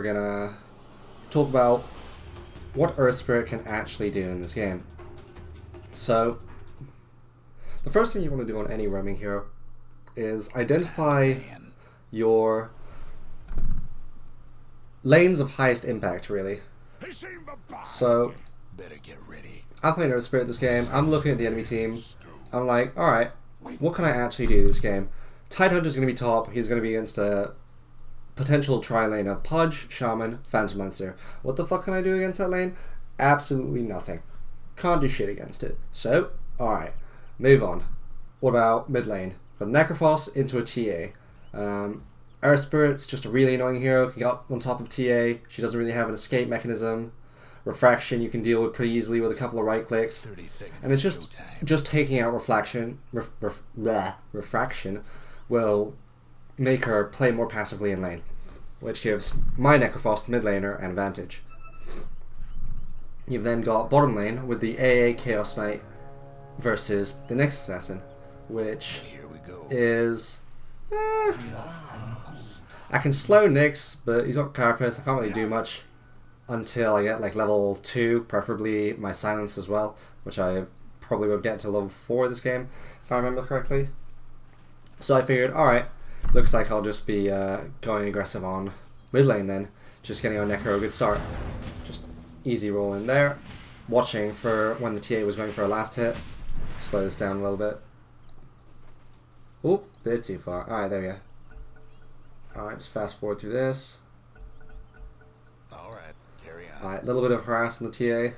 We're gonna talk about what Earth Spirit can actually do in this game. So, the first thing you want to do on any roaming hero is identify your lanes of highest impact, really. So, better get ready. I'm playing Earth Spirit this game, I'm looking at the enemy team, I'm like, alright, what can I actually do this game? Tidehunter's going to be top, he's going to be against a potential tri-lane of Pudge, Shaman, Phantom Lancer. What the fuck can I do against that lane? Absolutely nothing. Can't do shit against it. So, alright, move on. What about mid lane? From Necrophos into a TA. Earth Spirit's just a really annoying hero, can get on top of TA, she doesn't really have an escape mechanism. Refraction you can deal with pretty easily with a couple of right clicks. And it's just taking out refraction will make her play more passively in lane, which gives my Necrophos, the mid laner, an advantage. You've then got bottom lane with the AA Chaos Knight versus the Nyx Assassin, which is... I can slow Nyx, but he's got Carapace, I can't really do much until I get like level 2, preferably my Silence as well, which I probably won't get to level 4 this game, if I remember correctly. So I figured, alright, looks like I'll just be going aggressive on mid lane then, just getting on Necro a good start. Just easy roll in there, watching for when the TA was going for a last hit, slow this down a little bit. Oop, bit too far. Alright, there we go. Alright, just fast forward through this. Alright, carry on. Alright, a little bit of harass on the TA.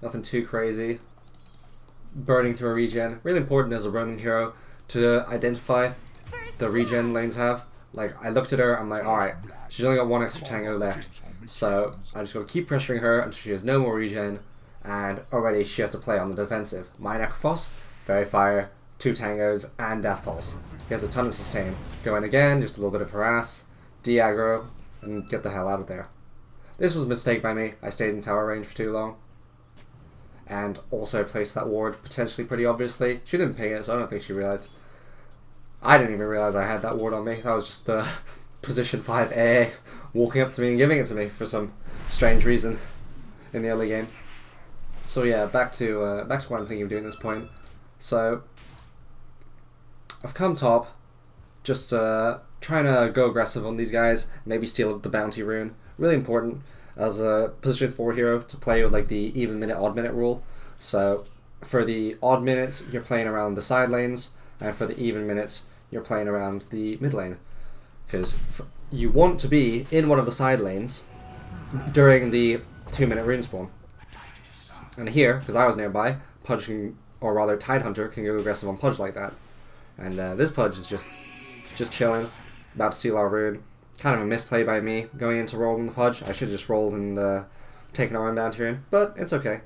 Nothing too crazy. Burning through a regen. Really important as a roaming hero to identify the regen lanes have. Like, I looked at her, I'm like, alright, she's only got one extra tango left. So, I just gotta keep pressuring her until she has no more regen, and already she has to play on the defensive. My Necrophos, Fairy Fire, 2 tangos, and Death Pulse. He has a ton of sustain. Go in again, just a little bit of harass, de-aggro, and get the hell out of there. This was a mistake by me. I stayed in tower range for too long. And also placed that ward potentially pretty obviously. She didn't ping it, so I don't think she realized. I didn't even realize I had that ward on me. That was just the position 5 AA walking up to me and giving it to me for some strange reason in the early game. So yeah, back to what I'm thinking of doing at this point. So I've come top, just trying to go aggressive on these guys, maybe steal the bounty rune. Really important as a position 4 hero to play with like the even minute, odd minute rule. So for the odd minutes, you're playing around the side lanes, and for the even minutes, you're playing around the mid lane. Because you want to be in one of the side lanes during the 2-minute rune spawn. And here, because I was nearby, Pudge can, or rather Tidehunter can go aggressive on Pudge like that. And this Pudge is just chilling, about to steal our rune. Kind of a misplay by me going into rolling the Pudge. I should have just rolled and taken our own bounty rune, but it's okay.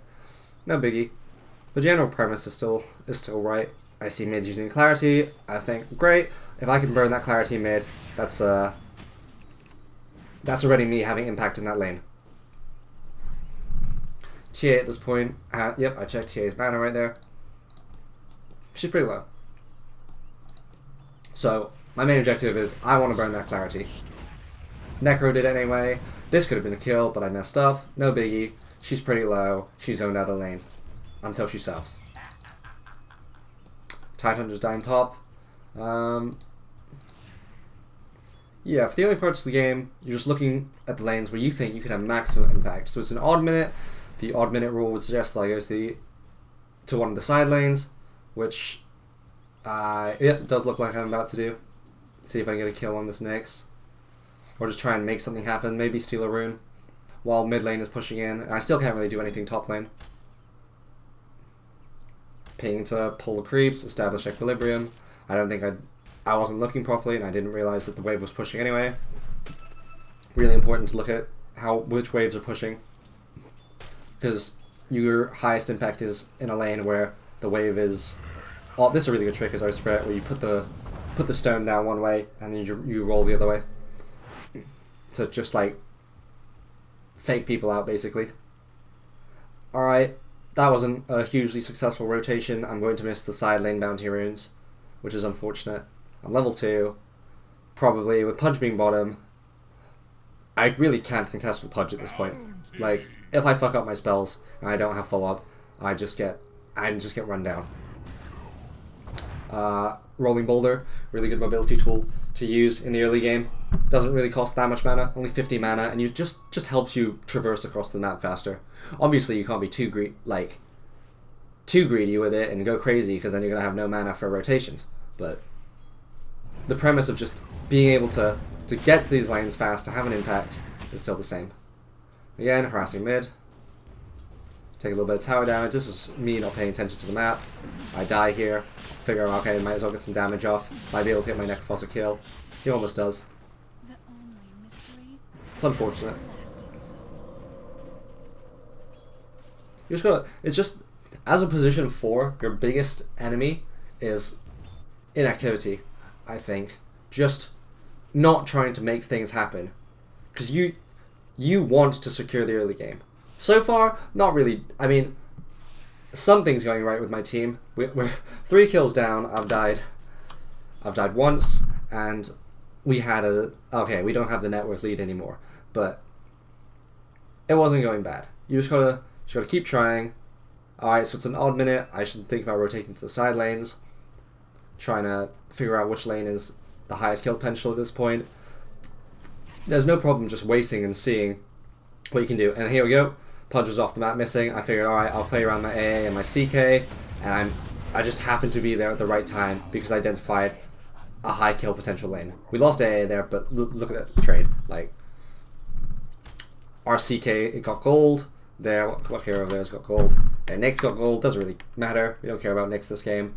No biggie. The general premise is still right. I see mids using Clarity. I think, great. If I can burn that Clarity mid, that's already me having impact in that lane. TA at this point, yep, I checked TA's banner right there. She's pretty low. So, my main objective is I want to burn that Clarity. Necro did it anyway. This could have been a kill, but I messed up. No biggie. She's pretty low. She's zoned out of the lane. Until she sells. Tidehunter's dying top. Yeah, for the early parts of the game, you're just looking at the lanes where you think you can have maximum impact. So it's an odd minute. The odd minute rule would suggest that I go to one of the side lanes, which it does look like I'm about to do. See if I can get a kill on this Nyx. Or just try and make something happen, maybe steal a rune while mid lane is pushing in. And I still can't really do anything top lane. Ping to pull the creeps, establish equilibrium. I don't think I wasn't looking properly and I didn't realize that the wave was pushing anyway. Really important to look at which waves are pushing. Because your highest impact is in a lane where the wave is... Oh, this is a really good trick as Earth Spirit, where you put the stone down one way and then you roll the other way. To just like fake people out basically. Alright, that wasn't a hugely successful rotation. I'm going to miss the side lane bounty runes, which is unfortunate. I'm level 2, probably with Pudge being bottom. I really can't contest with Pudge at this point. Like, if I fuck up my spells and I don't have follow-up, I just get run down. Rolling Boulder, really good mobility tool to use in the early game. Doesn't really cost that much mana, only 50 mana, and you just helps you traverse across the map faster. Obviously, you can't be too greedy with it and go crazy, because then you're gonna have no mana for rotations. But the premise of just being able to get to these lanes fast, to have an impact, is still the same. Again, harassing mid. Take a little bit of tower damage. This is me not paying attention to the map. I die here. Figure out, okay, might as well get some damage off. Might be able to get my Necrophos a kill. He almost does. It's unfortunate. You just gotta, it's just, as a position 4, your biggest enemy is inactivity, I think. Just not trying to make things happen. Because you want to secure the early game. So far, not really. I mean, something's going right with my team. We're 3 kills down. I've died once, and we had okay, we don't have the net worth lead anymore, but it wasn't going bad. You just gotta keep trying. Alright, so it's an odd minute. I should think about rotating to the side lanes, trying to figure out which lane is the highest kill potential at this point. There's no problem just waiting and seeing what you can do. And here we go. Pudge was off the map missing. I figured, alright, I'll play around my AA and my CK, and I just happened to be there at the right time because I identified a high kill potential lane. We lost AA there, but look at the trade. Like, our CK, it got gold. There, what hero there's got gold? Okay, Nyx got gold. Doesn't really matter. We don't care about Nyx this game.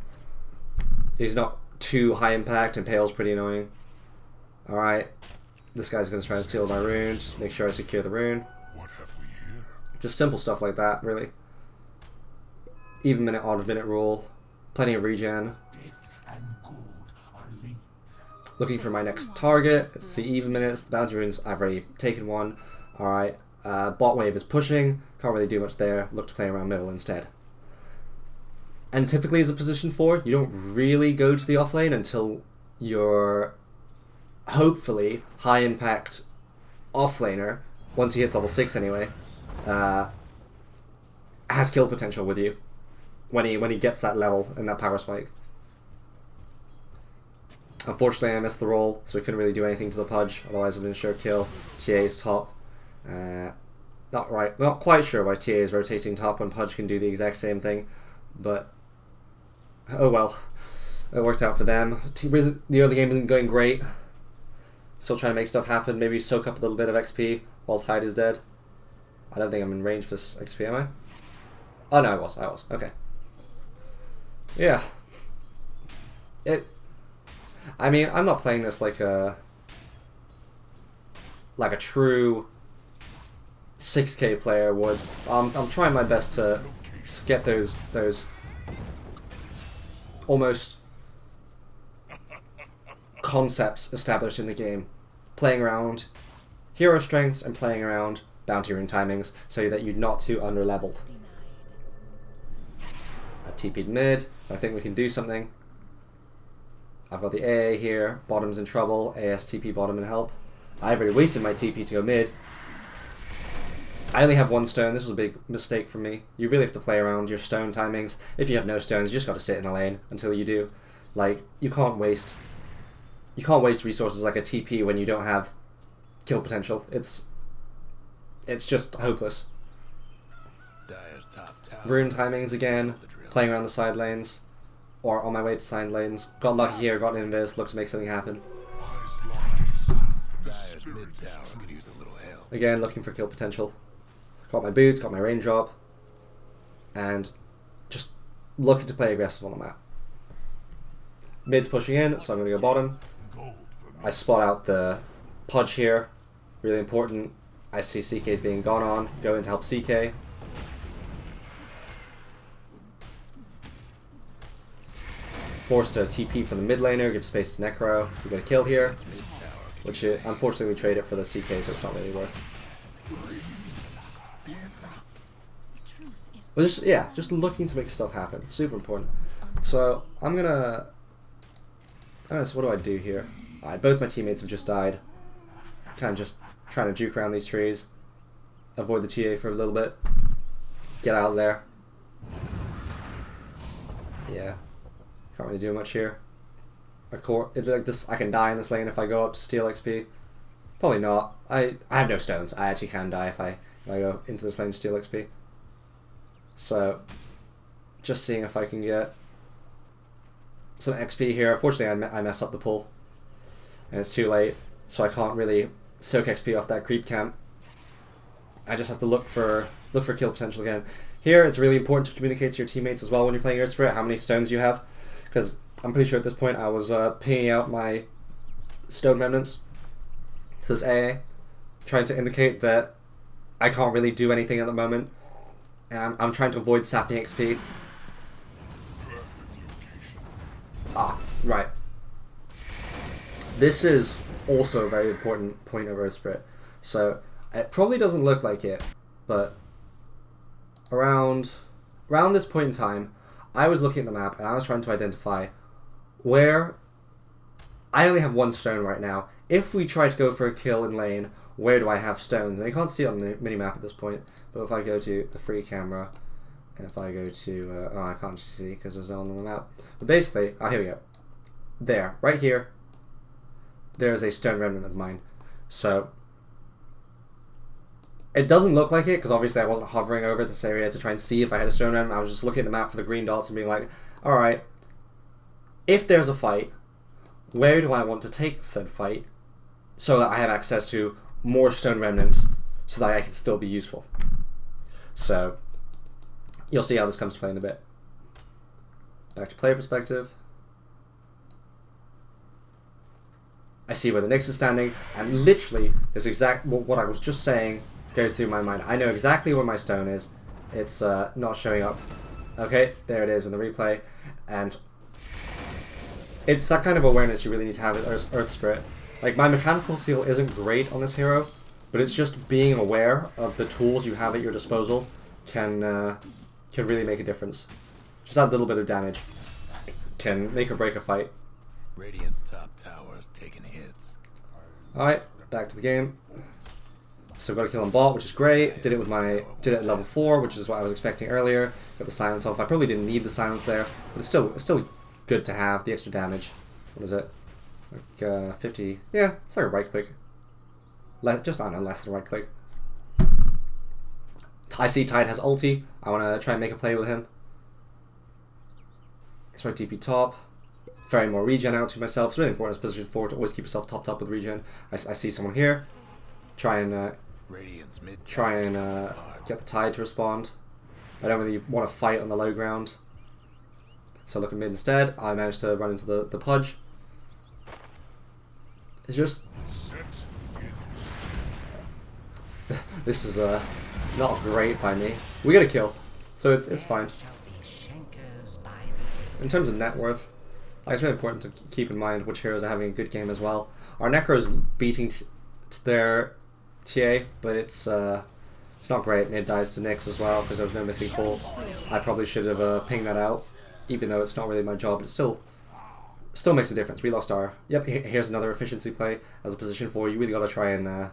He's not too high impact, and Pale's pretty annoying. Alright, this guy's going to try to steal my rune. Just make sure I secure the rune. Just simple stuff like that, really. Even minute, odd minute rule. Plenty of regen. Looking for my next target. It's the even minutes. The bounty runes, I've already taken one. Alright. Bot wave is pushing. Can't really do much there. Look to play around middle instead. And typically as a position 4, you don't really go to the offlane until you're hopefully high impact offlaner, once he hits level 6 anyway. Has kill potential with you when he gets that level and that power spike. Unfortunately, I missed the roll, so we couldn't really do anything to the Pudge. Otherwise, we'd ensure kill. TA's top. Not quite sure why TA is rotating top when Pudge can do the exact same thing, but oh well, it worked out for them. The early game isn't going great. Still trying to make stuff happen. Maybe soak up a little bit of XP while Tide is dead. I don't think I'm in range for XP, am I? Oh no, I was. Okay. Yeah. I mean, I'm not playing this like a true 6K player would. I'm trying my best to get those almost concepts established in the game. Playing around hero strengths and playing around bounty rune timings so that you're not too under-leveled. I've TP'd mid. I think we can do something. I've got the AA here. Bottom's in trouble. AS TP bottom and help. I've already wasted my TP to go mid. I only have 1 stone. This was a big mistake for me. You really have to play around your stone timings. If you have no stones, you just got to sit in a lane until you do. Like, you can't waste resources like a TP when you don't have kill potential. It's just hopeless. Rune timings again. Playing around the side lanes. Or on my way to side lanes. Got lucky here, got an invis, look to make something happen. Again, looking for kill potential. Got my boots, got my raindrop. And just looking to play aggressive on the map. Mid's pushing in, so I'm going to go bottom. I spot out the Pudge here. Really important. I see CK's being gone on. Go in to help CK. Forced to TP for the mid laner, give space to Necro. We get a kill here, which unfortunately we trade it for the CK, so it's not really worth. But just looking to make stuff happen. Super important. So so what do I do here? Alright, both my teammates have just died. Kind of just trying to juke around these trees. Avoid the TA for a little bit. Get out there. Yeah. Can't really do much here. It's like this, I can die in this lane if I go up to steal XP. Probably not. I have no stones. I actually can die if I go into this lane to steal XP. So, just seeing if I can get some XP here. Unfortunately, I mess up the pull. And it's too late, so I can't really soak XP off that creep camp. I just have to look for kill potential again. Here, it's really important to communicate to your teammates as well when you're playing Earth Spirit how many stones you have, because I'm pretty sure at this point I was pinging out my stone remnants to this AA, trying to indicate that I can't really do anything at the moment, and I'm trying to avoid sapping XP. Ah, right. This is also a very important point of Earth Spirit. So, it probably doesn't look like it, but around this point in time, I was looking at the map and I was trying to identify where I only have one stone right now. If we try to go for a kill in lane, where do I have stones? And you can't see it on the minimap at this point, but if I go to the free camera, and if I go to, oh, I can't see because there's no one on the map. But basically, oh, here we go. There, right here, there's a stone remnant of mine. So, it doesn't look like it, because obviously I wasn't hovering over this area to try and see if I had a stone remnant. I was just looking at the map for the green dots and being like, alright, if there's a fight, where do I want to take said fight so that I have access to more stone remnants so that I can still be useful? So, you'll see how this comes to play in a bit. Back to player perspective. I see where the Nyx is standing, and literally, this exact what I was just saying goes through my mind. I know exactly where my stone is. It's not showing up. Okay, there it is in the replay, and it's that kind of awareness you really need to have with Earth Spirit. Like, my mechanical skill isn't great on this hero, but it's just being aware of the tools you have at your disposal can really make a difference. Just that little bit of damage can make or break a fight. Radiant's top tower is taking hits. Alright, back to the game. So got a kill on bot, which is great. Did it at level 4, which is what I was expecting earlier. Got the silence off. I probably didn't need the silence there, but it's still good to have the extra damage. What is it? Like 50. Yeah, it's like a right click. I don't know, less than a right click. I see Tide has ulti. I want to try and make a play with him. So I TP top. Throwing more regen out to myself. It's really important as position 4 to always keep yourself topped up with regen. I see someone here. Try and get the Tide to respond. I don't really want to fight on the low ground, so look at mid instead. I managed to run into the Pudge. It's just this is not great by me. We get a kill, so it's fine. In terms of net worth, it's really important to keep in mind which heroes are having a good game as well. Our Necro's beating their TA, but it's not great. Mid dies to Nyx as well because there was no missing pull. I probably should have pinged that out, even though it's not really my job. But it still makes a difference. We lost our. Yep, here's another efficiency play as a position 4. You really gotta try and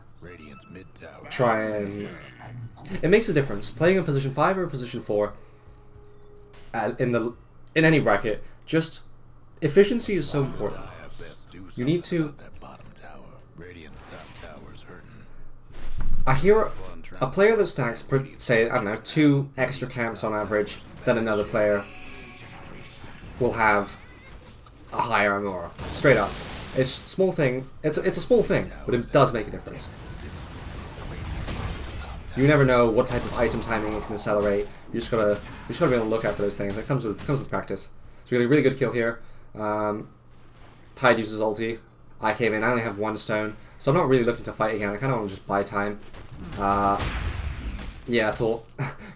It makes a difference playing in position 5 or position 4. In any bracket, just efficiency is so important. You need to. I hear a player that stacks, say, I don't know, 2 extra camps on average than another player will have a higher Aurora. Straight up. It's a small thing. It's a small thing, but it does make a difference. You never know what type of item timing it can accelerate. You just gotta be able to look out for those things. It comes with practice. So we got a really good kill here. Tide uses ulti. I came in. I only have 1 stone, so I'm not really looking to fight again. I kind of want to just buy time. Yeah, I thought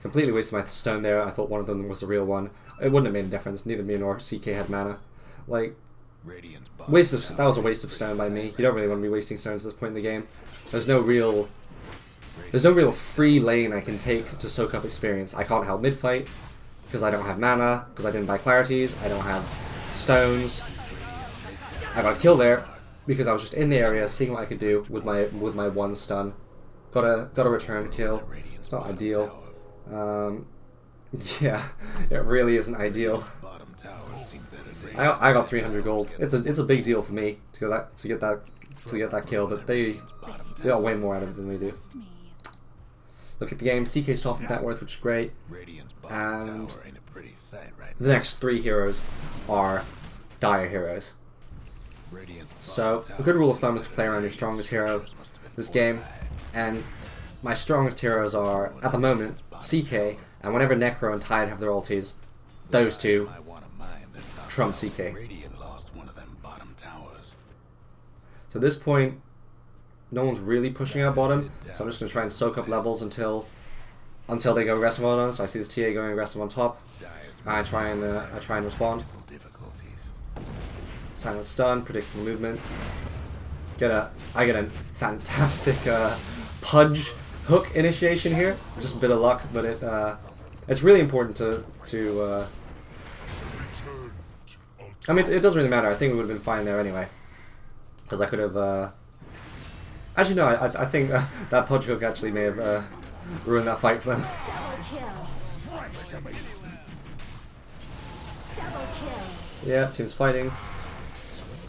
completely wasted my stone there. I thought one of them was the real one. It wouldn't have made a difference. Neither me nor CK had mana. Like, that was a waste of stone by me. You don't really want to be wasting stones at this point in the game. There's no real free lane I can take to soak up experience. I can't help mid fight because I don't have mana, because I didn't buy clarities. I don't have stones. I got a kill there, because I was just in the area seeing what I could do with my one stun. Got a return kill. It's not ideal. Yeah, it really isn't ideal. I got 300 gold. It's a big deal for me to get that kill, but they got way more out of it than we do. Look at the game. CK's top net worth, which is great, and the next 3 heroes are dire heroes. So a good rule of thumb is to play around your strongest hero this game, and my strongest heroes are at the moment CK, and whenever Necro and Tide have their ultis, those two trump CK. So at this point, no one's really pushing out bottom, so I'm just going to try and soak up levels until they go aggressive on us. I see this TA going aggressive on top. I try and respond. Silent stun, predicting movement. I get a fantastic Pudge hook initiation here. Just a bit of luck, but it's really important to I mean, it doesn't really matter. I think we would have been fine there anyway, because I could have. Actually, no. I think that Pudge hook actually may have ruined that fight for them. Yeah, team's fighting.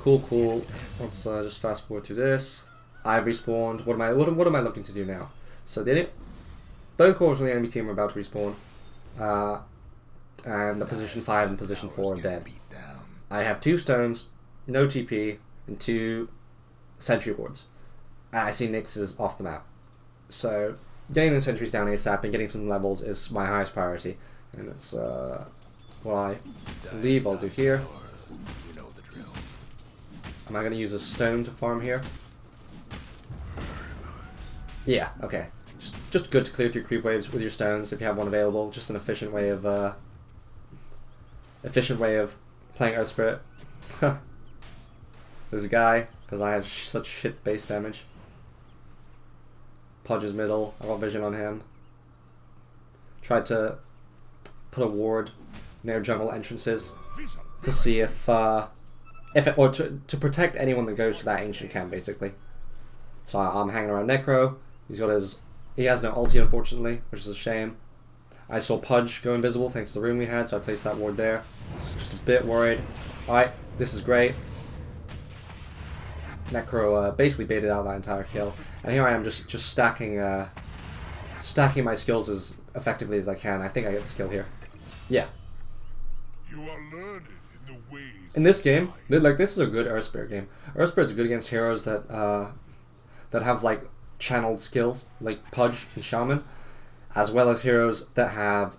Cool. Let's just fast forward to this. I've respawned. What am I looking to do now? So both cores on the enemy team are about to respawn, and the position 5 and position 4 are dead. I have 2 stones, no TP, and 2 sentry wards. I see Nyx is off the map, so getting the sentries down ASAP and getting some levels is my highest priority, and that's what I believe I'll do here. Am I going to use a stone to farm here? Yeah, okay. Just good to clear through creep waves with your stones if you have one available. Just an efficient way of playing Earth Spirit. There's a guy, because I have such shit base damage. Pudge is middle. I got vision on him. Tried to put a ward near jungle entrances to see to protect anyone that goes to that ancient camp, basically. So I'm hanging around Necro. He has no ulti, unfortunately, which is a shame. I saw Pudge go invisible thanks to the room we had, so I placed that ward there. Just a bit worried. Alright, this is great. Necro basically baited out that entire kill. And here I am just stacking my skills as effectively as I can. I think I get this kill here. Yeah. You are learned in the ways in this game, this is a good Earth Spirit game. Earth Spirit's good against heroes that have like channeled skills, like Pudge and Shaman, as well as heroes that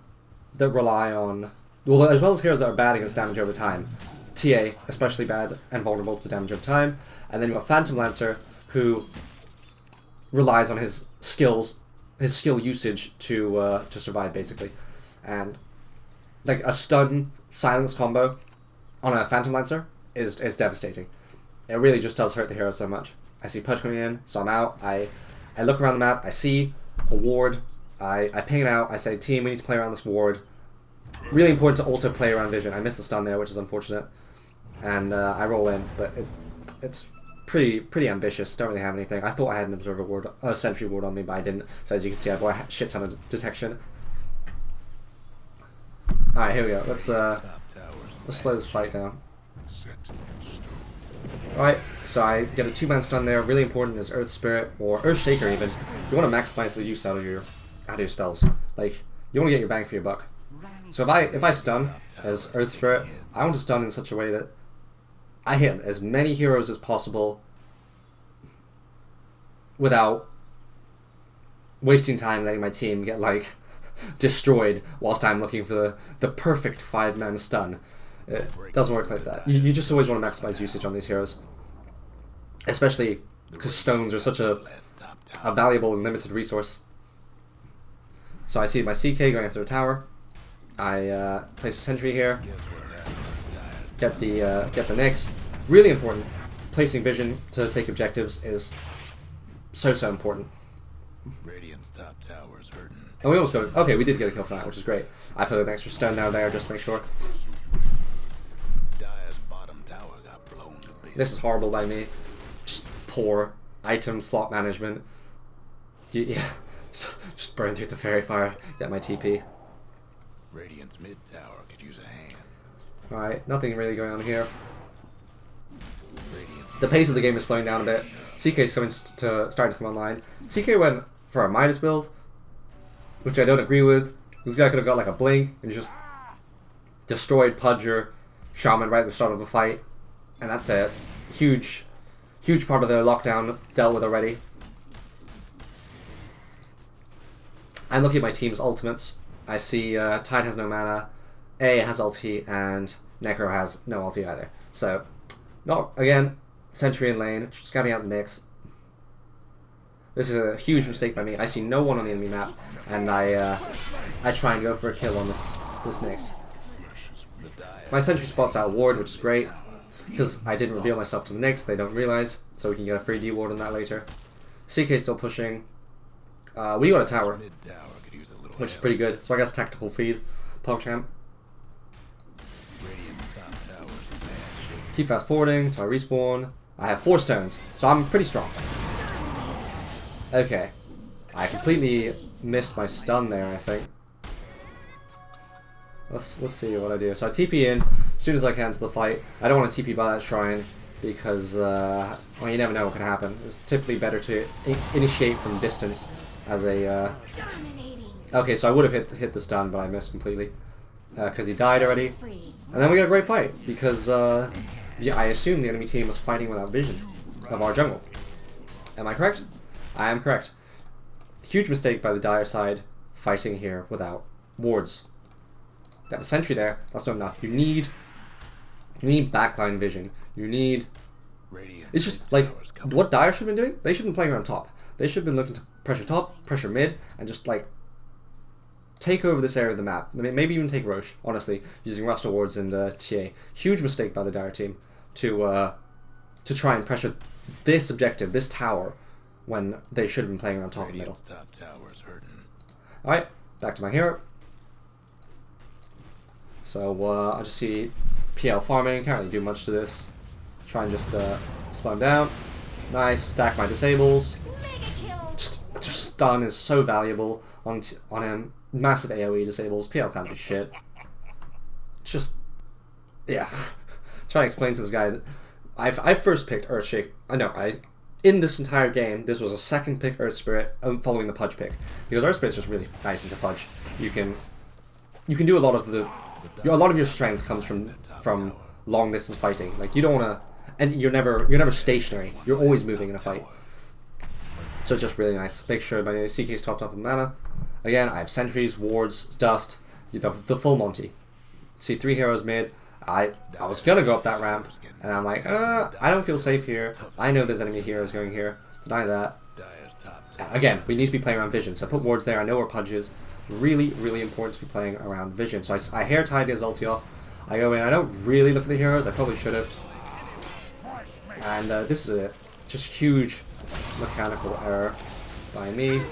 rely on, well, as well as heroes that are bad against damage over time. TA, especially bad and vulnerable to damage over time, and then you have Phantom Lancer, who relies on his skill usage to survive, basically. And like a stun silence combo on a Phantom Lancer is devastating. It really just does hurt the hero so much. I see Pudge coming in, so I'm out. I look around the map, I see a ward, I ping it out, I say, team, we need to play around this ward. Really important to also play around vision. I missed the stun there, which is unfortunate. And I roll in, but it's pretty ambitious. Don't really have anything. I thought I had an observer ward, a sentry ward on me, but I didn't. So as you can see, I bought a shit ton of detection. Alright, here we go. Let's slow this fight down. Alright, so I get a 2-man stun there. Really important is Earth Spirit or Earth Shaker even. You want to maximize the use out of your spells. Like, you want to get your bang for your buck. So if I stun as Earth Spirit, I want to stun in such a way that I hit as many heroes as possible without wasting time letting my team get like destroyed whilst I'm looking for the perfect 5-man stun. It doesn't work like that. You just always want to maximize usage on these heroes, especially because stones are such a valuable and limited resource. So I see my CK going after a tower. I place a sentry here. Get the Nyx. Really important. Placing vision to take objectives is so important. Radiant's top tower's hurting. And we almost got it. Okay, we did get a kill for that, which is great. I put an extra stun down there just to make sure. Dire's bottom tower got blown to bits. This is horrible by me. poor item slot management. Yeah, just burn through the fairy fire, get my TP. Radiant's mid tower could use a hand. Alright, nothing really going on here. Radiant's The pace of the game is slowing down a bit. CK's starting to come online. CK went for a Midas build, which I don't agree with. This guy could have got like a blink and just destroyed Pudger, Shaman right at the start of the fight, and that's it. Huge part of the lockdown dealt with already. I'm looking at my team's ultimates. I see Tide has no mana, A has ulti, and Necro has no ulti either. So, again, Sentry in lane, scouting out the Nyx. This is a huge mistake by me. I see no one on the enemy map, and I try and go for a kill on this Nyx. My Sentry spots out Ward, which is great, because I didn't reveal myself to the Nyx, they don't realize, so we can get a free D-Ward on that later. CK still pushing. We got a tower, mid tower could use a little which is help. pretty good, so I guess tactical feed, PogChamp. Radiant's top tower's in bad shape. Keep fast forwarding till I respawn. I have 4 stones, so I'm pretty strong. Okay. I completely missed my stun there, I think. Let's see what I do. So I TP in as soon as I can to the fight. I don't want to TP by that shrine because, well, you never know what can happen. It's typically better to initiate from distance as a, Okay, so I would have hit the stun, but I missed completely. Because he died already. And then we got a great fight, because, yeah, I assume the enemy team was fighting without vision of our jungle. Am I correct? I am correct. Huge mistake by the Dire side, fighting here without wards. They have a sentry there, that's not enough. You need backline vision. You need... Radiant's It's just, mid like, tower's coming. what Dire should have been doing? They should have been playing around top. They should have been looking to pressure top, pressure mid, and just, like, take over this area of the map. I mean, maybe even take Roche, honestly, using Rust Awards and TA. Huge mistake by the Dire team to try and pressure this objective, this tower, when they should have been playing around top and middle. Radiant's top tower's hurting. Alright, back to my hero. So, I just see PL farming, can't really do much to this. Try and just slow him down. Nice, stack my disables. Just stun is so valuable on him. Massive AoE disables, PL can't do shit. Just, yeah. Trying to explain to this guy that I first picked Earthshake. In this entire game, this was a second pick Earth Spirit following the Pudge pick. Because Earth Spirit's just really nice into Pudge. You can do a lot of your strength comes from long distance fighting. Like you don't wanna, and you're never stationary. You're always moving in a fight. So it's just really nice. Make sure my CK's topped up with mana. Again, I have sentries, wards, dust, the full Monty. See 3 heroes mid. I was gonna go up that ramp, and I'm like, I don't feel safe here. I know there's enemy heroes going here. Deny that. Dire's top tower. Again, we need to be playing around vision. So I put wards there. I know where Pudge is. Really, really important to be playing around vision. So I hair Tide his ulti off. I go in. I don't really look at the heroes. I probably should have. And this is a just huge mechanical error by me.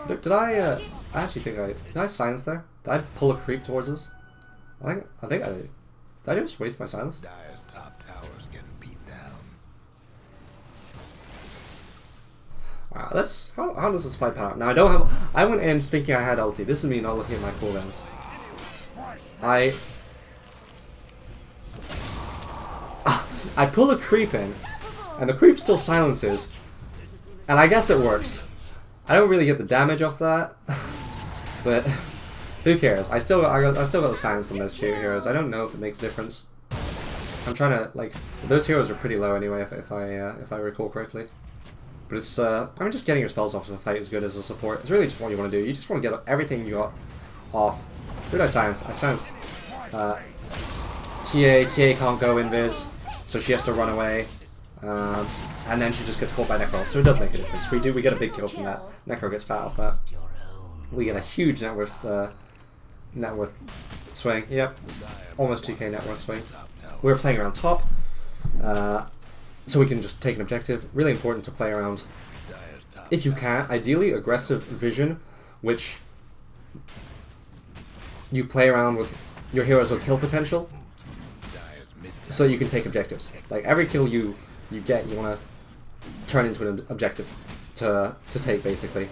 Look, did I actually think did I silence there? Did I pull a creep towards us? I think I did. Did I just waste my silence? Dire's top tower's getting beat down. Alright, let's. How does this fight pan out? Now I went in thinking I had ulti. This is me not looking at my cooldowns. I pull a creep in, and the creep still silences, and I guess it works. I don't really get the damage off that, but who cares? I still got the silence on those 2 heroes. I don't know if it makes a difference. I'm trying to like those heroes are pretty low anyway, if I recall correctly. But it's I mean just getting your spells off in a fight is good as a support. It's really just what you want to do. You just want to get everything you got off. Who did I silence? I silenced TA can't go invis, so she has to run away. And then she just gets caught by Necro, so it does make a difference. We get a big kill from that. Necro gets fat off that. We get a huge net worth swing. Yep, almost 2k net worth swing. We're playing around top, so we can just take an objective. Really important to play around, if you can, ideally aggressive vision, which you play around with your heroes with kill potential, so you can take objectives. Like every kill you get, you want to turn into an objective to take, basically.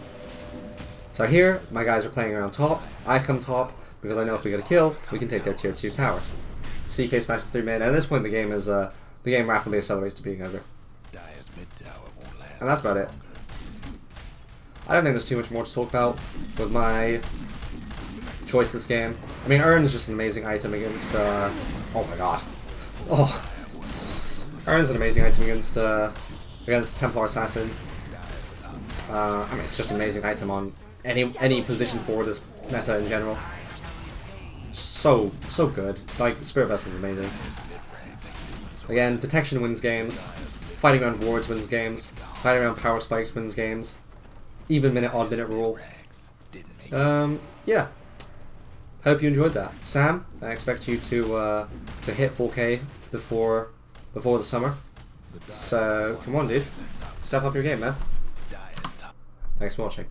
So here, my guys are playing around top. I come top because I know if we get a kill, we can take their tier 2 tower. CK smash 3 mid, and at this point the game is the game rapidly accelerates to being over. Dire's mid tower won't last. And that's about it. I don't think there's too much more to talk about with my choice this game. I mean, Urn is just an amazing item against, oh my god. Oh. Urn's an amazing item against Templar Assassin. I mean, it's just an amazing item on any position for this meta in general. So good. Like, Spirit Vessel is amazing. Again, detection wins games. Fighting around wards wins games. Fighting around power spikes wins games. Even minute, odd minute rule. Yeah. Hope you enjoyed that. Sam, I expect you to hit 4K before the summer. So come on, dude. Step up your game, man. Thanks for watching.